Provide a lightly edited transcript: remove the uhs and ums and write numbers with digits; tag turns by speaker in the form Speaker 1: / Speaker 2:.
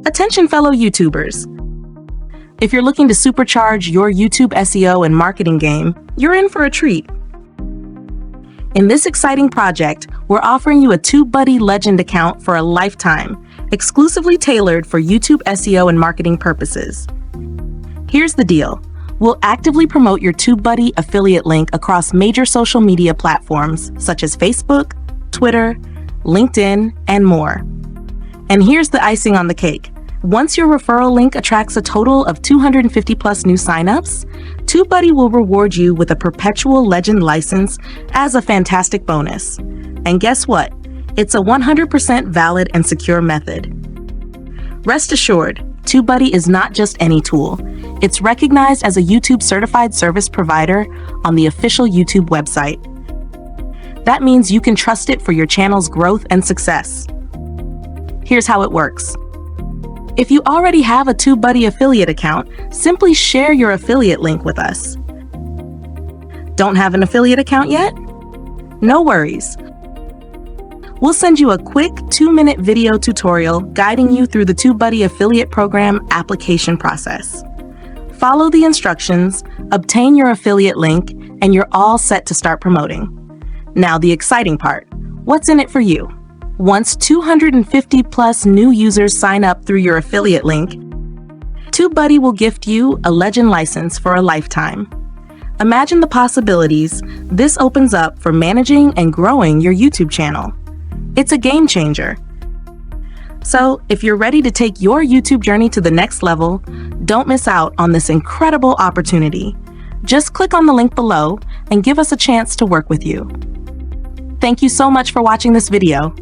Speaker 1: Attention fellow YouTubers. If you're looking to supercharge your YouTube SEO and marketing game, you're in for a treat. In this exciting project, we're offering you a Tubebuddy Legend account for a lifetime, exclusively tailored for YouTube SEO and marketing purposes. Here's the deal. We'll actively promote your Tubebuddy affiliate link across major social media platforms such as Facebook, Twitter, LinkedIn, and more. And here's the icing on the cake. Once your referral link attracts a total of 250 plus new signups, Tubebuddy will reward you with a perpetual Legend license as a fantastic bonus. And guess what? It's a 100% valid and secure method. Rest assured, Tubebuddy is not just any tool. It's recognized as a YouTube certified service provider on the official YouTube website. That means you can trust it for your channel's growth and success. Here's how it works. If you already have a Tubebuddy affiliate account, simply share your affiliate link with us. Don't have an affiliate account yet? No worries. We'll send you a quick 2-minute video tutorial guiding you through the Tubebuddy affiliate program application process. Follow the instructions, obtain your affiliate link, and you're all set to start promoting. Now the exciting part. What's in it for you? Once 250 plus new users sign up through your affiliate link, Tubebuddy will gift you a Legend license for a lifetime. Imagine the possibilities this opens up for managing and growing your YouTube channel. It's a game changer. So, if you're ready to take your YouTube journey to the next level, don't miss out on this incredible opportunity. Just click on the link below and give us a chance to work with you. Thank you so much for watching this video.